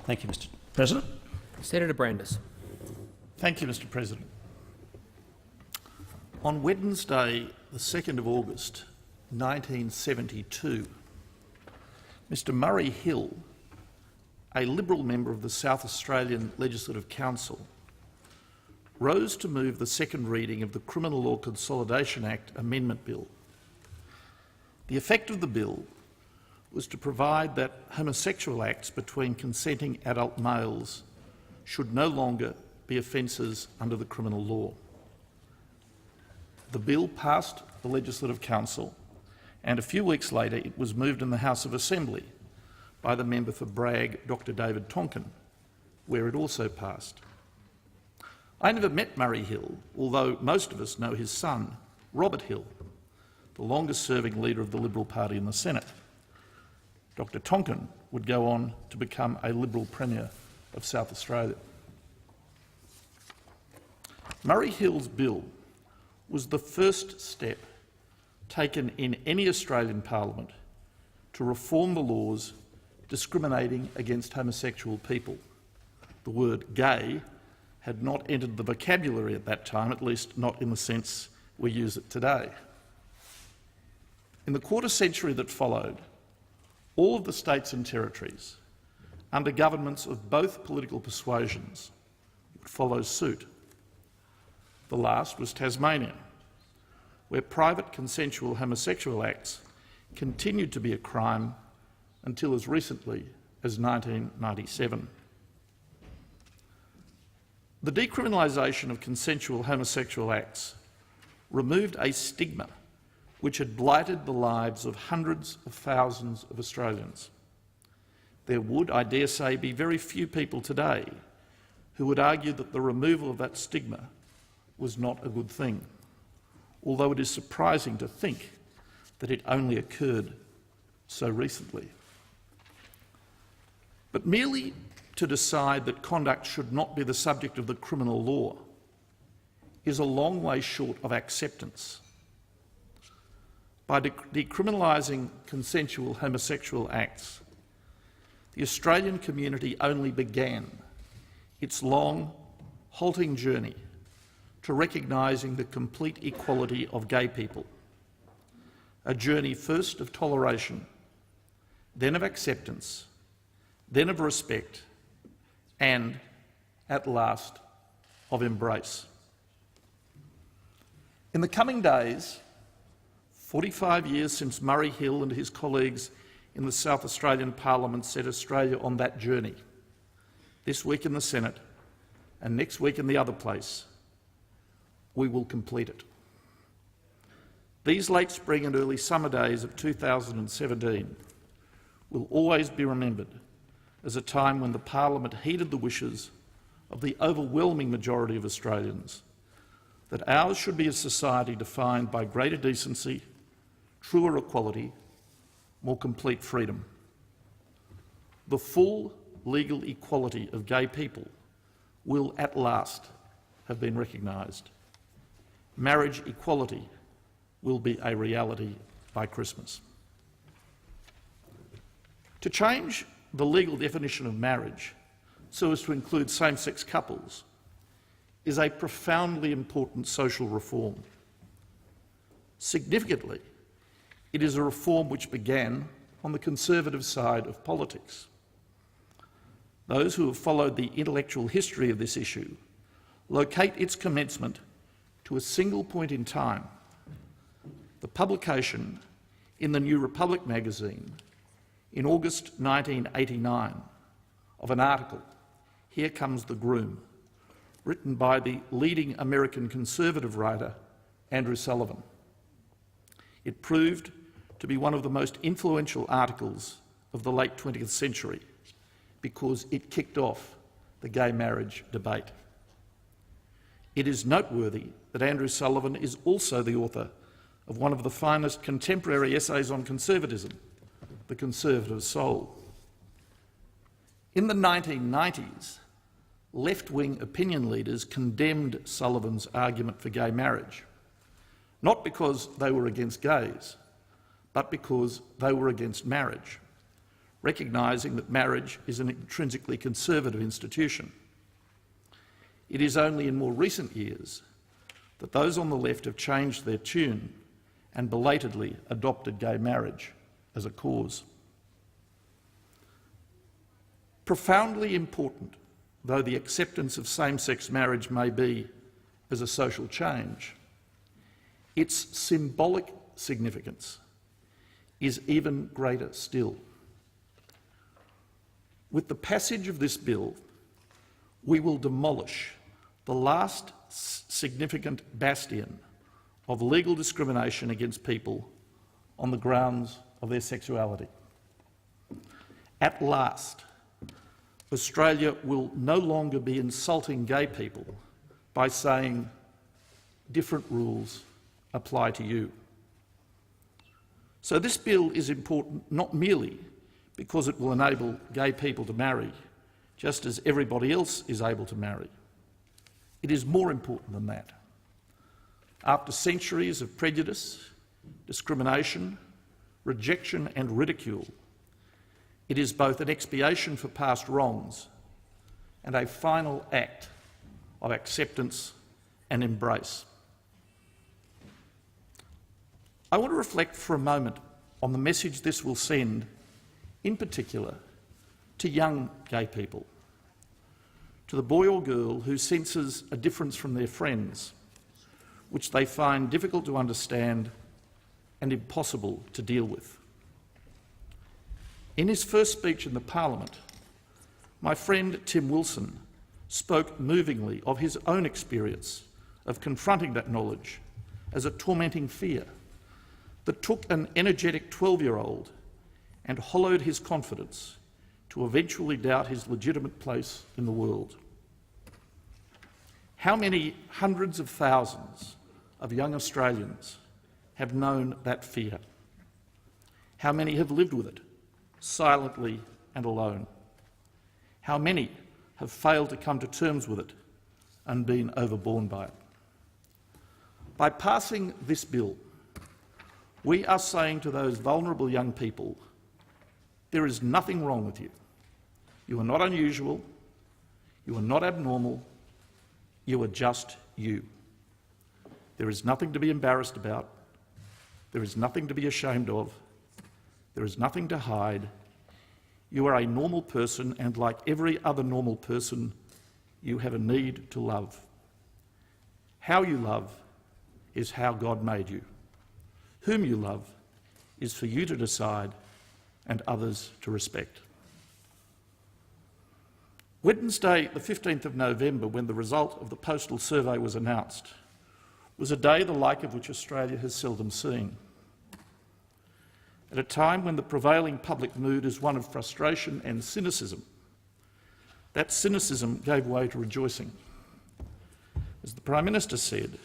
Thank you, Mr President. Senator Brandis. Thank you, Mr President. On Wednesday, the 2nd of August 1972, Mr Murray Hill, a Liberal member of the South Australian Legislative Council, rose to move the second reading of the Criminal Law Consolidation Act Amendment Bill. The effect of the bill was to provide that homosexual acts between consenting adult males should no longer be offences under the criminal law. The bill passed the Legislative Council, and a few weeks later it was moved in the House of Assembly by the member for Bragg, Dr David Tonkin, where it also passed. I never met Murray Hill, although most of us know his son, Robert Hill, the longest-serving leader of the Liberal Party in the Senate. Dr Tonkin would go on to become a Liberal Premier of South Australia. Murray Hill's bill was the first step taken in any Australian parliament to reform the laws discriminating against homosexual people. The word gay had not entered the vocabulary at that time, at least not in the sense we use it today. In the quarter century that followed, all of the states and territories, under governments of both political persuasions, would follow suit. The last was Tasmania, where private consensual homosexual acts continued to be a crime until as recently as 1997. The decriminalisation of consensual homosexual acts removed a stigma which had blighted the lives of hundreds of thousands of Australians. There would, I dare say, be very few people today who would argue that the removal of that stigma was not a good thing, although it is surprising to think that it only occurred so recently. But merely to decide that conduct should not be the subject of the criminal law is a long way short of acceptance. By decriminalising consensual homosexual acts, the Australian community only began its long, halting journey to recognising the complete equality of gay people, a journey first of toleration, then of acceptance, then of respect, and, at last, of embrace. In the coming days, 45 years since Murray Hill and his colleagues in the South Australian Parliament set Australia on that journey, this week in the Senate and next week in the other place, we will complete it. These late spring and early summer days of 2017 will always be remembered as a time when the Parliament heeded the wishes of the overwhelming majority of Australians that ours should be a society defined by greater decency, truer equality, more complete freedom. The full legal equality of gay people will at last have been recognised. Marriage equality will be a reality by Christmas. To change the legal definition of marriage so as to include same-sex couples is a profoundly important social reform. Significantly, it is a reform which began on the conservative side of politics. Those who have followed the intellectual history of this issue locate its commencement to a single point in time, the publication in the New Republic magazine in August 1989 of an article, "Here Comes the Groom," written by the leading American conservative writer Andrew Sullivan. It proved to be one of the most influential articles of the late 20th century because it kicked off the gay marriage debate. It is noteworthy that Andrew Sullivan is also the author of one of the finest contemporary essays on conservatism, The Conservative Soul. In the 1990s, left-wing opinion leaders condemned Sullivan's argument for gay marriage, not because they were against gays, but because they were against marriage, recognising that marriage is an intrinsically conservative institution. It is only in more recent years that those on the left have changed their tune and belatedly adopted gay marriage as a cause. Profoundly important though the acceptance of same-sex marriage may be as a social change, its symbolic significance is even greater still. With the passage of this bill, we will demolish the last significant bastion of legal discrimination against people on the grounds of their sexuality. At last, Australia will no longer be insulting gay people by saying different rules apply to you. So this bill is important not merely because it will enable gay people to marry, just as everybody else is able to marry. It is more important than that. After centuries of prejudice, discrimination, rejection and ridicule, it is both an expiation for past wrongs and a final act of acceptance and embrace. I want to reflect for a moment on the message this will send, in particular, to young gay people, to the boy or girl who senses a difference from their friends, which they find difficult to understand and impossible to deal with. In his first speech in the Parliament, my friend Tim Wilson spoke movingly of his own experience of confronting that knowledge as a tormenting fear that took an energetic 12-year-old and hollowed his confidence to eventually doubt his legitimate place in the world. How many hundreds of thousands of young Australians have known that fear? How many have lived with it, silently and alone? How many have failed to come to terms with it and been overborne by it? By passing this bill, we are saying to those vulnerable young people, there is nothing wrong with you. You are not unusual, you are not abnormal, you are just you. There is nothing to be embarrassed about, there is nothing to be ashamed of, there is nothing to hide. You are a normal person, and like every other normal person, you have a need to love. How you love is how God made you. Whom you love is for you to decide and others to respect. Wednesday, the 15th of November, when the result of the postal survey was announced, was a day the like of which Australia has seldom seen. At a time when the prevailing public mood is one of frustration and cynicism, that cynicism gave way to rejoicing. As the Prime Minister said,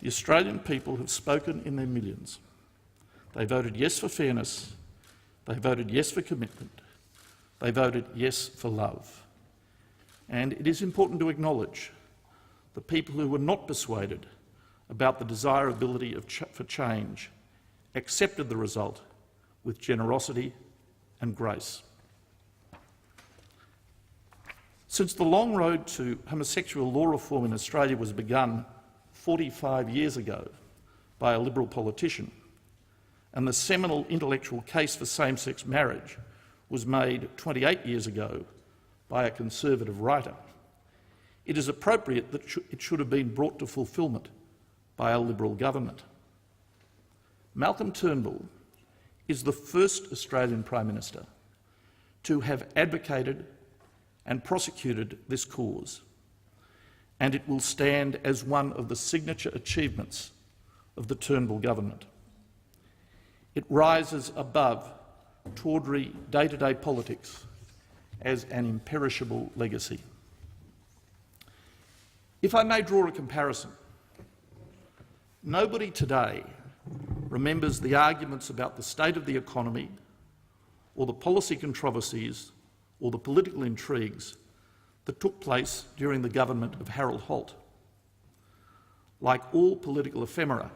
the Australian people have spoken in their millions. They voted yes for fairness, they voted yes for commitment, they voted yes for love. And it is important to acknowledge the people who were not persuaded about the desirability for change accepted the result with generosity and grace. Since the long road to homosexual law reform in Australia was begun 45 years ago by a Liberal politician, and the seminal intellectual case for same-sex marriage was made 28 years ago by a Conservative writer, it is appropriate that it should have been brought to fulfilment by a Liberal government. Malcolm Turnbull is the first Australian Prime Minister to have advocated and prosecuted this cause, and it will stand as one of the signature achievements of the Turnbull government. It rises above tawdry day-to-day politics as an imperishable legacy. If I may draw a comparison, nobody today remembers the arguments about the state of the economy or the policy controversies or the political intrigues that took place during the government of Harold Holt. Like all political ephemera,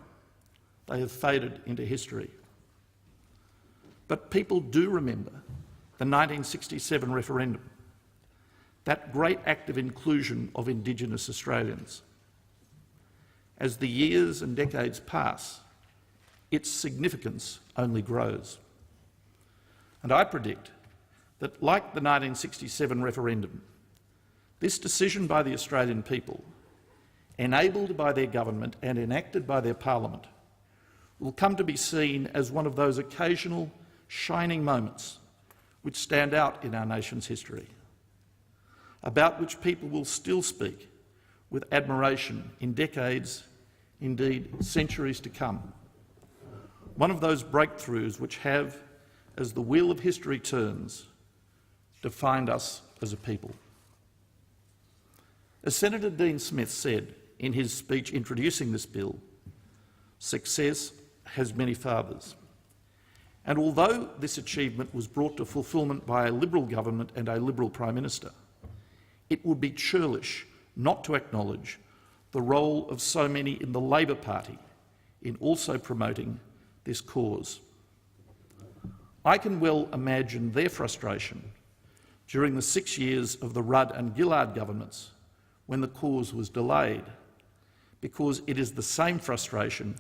they have faded into history. But people do remember the 1967 referendum, that great act of inclusion of Indigenous Australians. As the years and decades pass, its significance only grows. And I predict that, like the 1967 referendum, this decision by the Australian people, enabled by their government and enacted by their parliament, will come to be seen as one of those occasional shining moments which stand out in our nation's history, about which people will still speak with admiration in decades, indeed centuries to come. One of those breakthroughs which have, as the wheel of history turns, defined us as a people. As Senator Dean Smith said in his speech introducing this bill, success has many fathers. And although this achievement was brought to fulfilment by a Liberal government and a Liberal Prime Minister, it would be churlish not to acknowledge the role of so many in the Labor Party in also promoting this cause. I can well imagine their frustration during the 6 years of the Rudd and Gillard governments when the cause was delayed, because it is the same frustration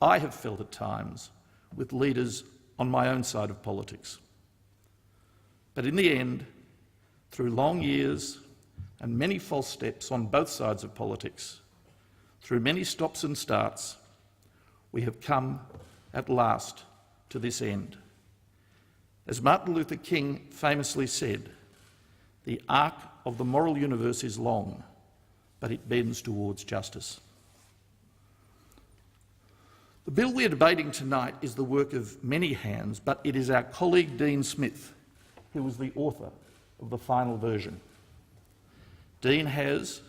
I have felt at times with leaders on my own side of politics. But in the end, through long years and many false steps on both sides of politics, through many stops and starts, we have come at last to this end. As Martin Luther King famously said, the arc of the moral universe is long, but it bends towards justice. The bill we are debating tonight is the work of many hands, but it is our colleague Dean Smith who was the author of the final version. Dean has,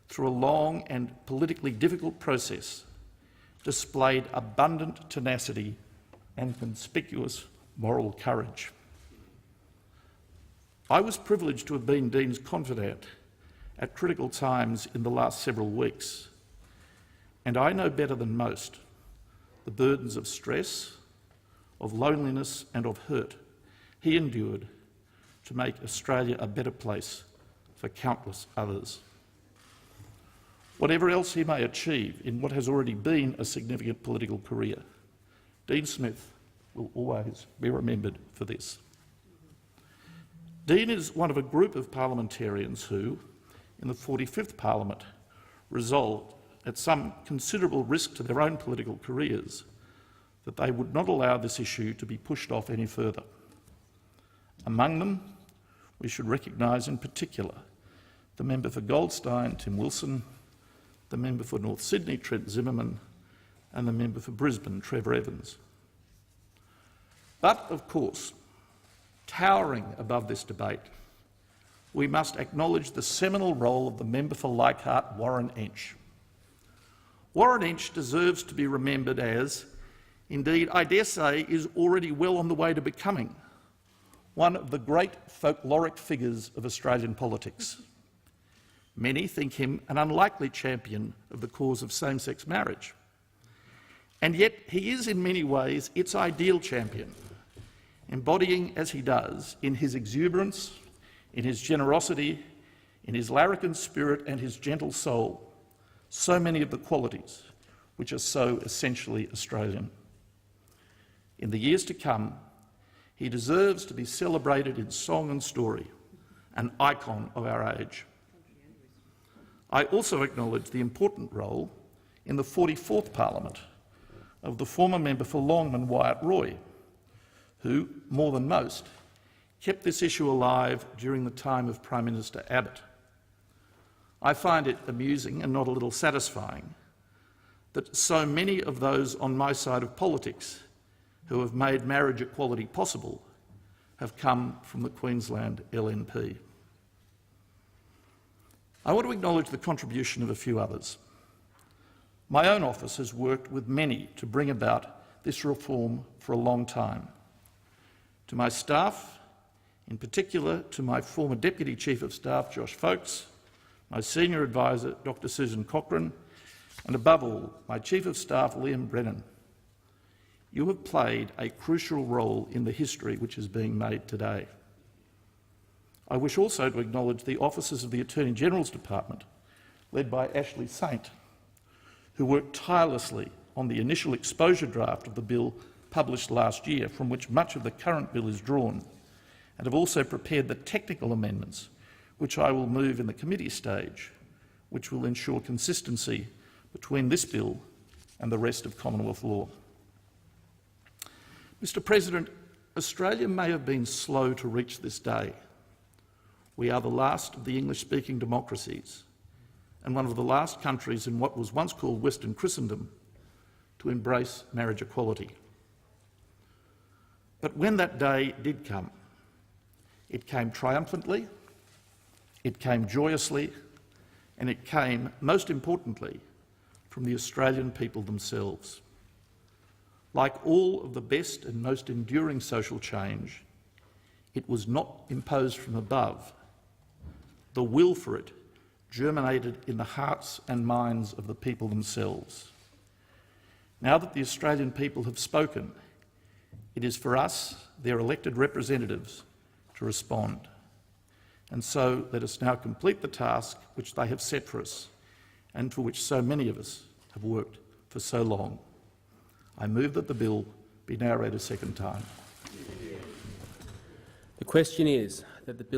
through a long and politically difficult process, displayed abundant tenacity and conspicuous moral courage. I was privileged to have been Dean's confidant at critical times in the last several weeks, and I know better than most the burdens of stress, of loneliness and of hurt he endured to make Australia a better place for countless others. Whatever else he may achieve in what has already been a significant political career, Dean Smith will always be remembered for this. Dean is one of a group of parliamentarians who, in the 45th Parliament, resolved, at some considerable risk to their own political careers, that they would not allow this issue to be pushed off any further. Among them, we should recognise in particular the member for Goldstein, Tim Wilson, the member for North Sydney, Trent Zimmerman, and the member for Brisbane, Trevor Evans. But, of course, towering above this debate, we must acknowledge the seminal role of the member for Leichhardt, Warren Entsch. Warren Entsch deserves to be remembered as, indeed I dare say, is already well on the way to becoming one of the great folkloric figures of Australian politics. Many think him an unlikely champion of the cause of same-sex marriage. And yet he is in many ways its ideal champion, embodying as he does, in his exuberance, in his generosity, in his larrikin spirit and his gentle soul, so many of the qualities which are so essentially Australian. In the years to come, he deserves to be celebrated in song and story, an icon of our age. I also acknowledge the important role in the 44th Parliament of the former member for Longman, Wyatt Roy, who, more than most, kept this issue alive during the time of Prime Minister Abbott. I find it amusing and not a little satisfying that so many of those on my side of politics who have made marriage equality possible have come from the Queensland LNP. I want to acknowledge the contribution of a few others. My own office has worked with many to bring about this reform for a long time. To my staff, in particular to my former Deputy Chief of Staff, Josh Folkes, my Senior Advisor, Dr Susan Cochrane, and above all, my Chief of Staff, Liam Brennan, you have played a crucial role in the history which is being made today. I wish also to acknowledge the officers of the Attorney-General's Department, led by Ashley Saint, who worked tirelessly on the initial exposure draft of the bill published last year, from which much of the current bill is drawn, and have also prepared the technical amendments, which I will move in the committee stage, which will ensure consistency between this bill and the rest of Commonwealth law. Mr. President, Australia may have been slow to reach this day. We are the last of the English-speaking democracies and one of the last countries in what was once called Western Christendom to embrace marriage equality. But when that day did come, it came triumphantly, it came joyously, and it came, most importantly, from the Australian people themselves. Like all of the best and most enduring social change, it was not imposed from above. The will for it germinated in the hearts and minds of the people themselves. Now that the Australian people have spoken, it is for us, their elected representatives, to respond. And so let us now complete the task which they have set for us and for which so many of us have worked for so long. I move that the bill be now read a second time. The question is that the bill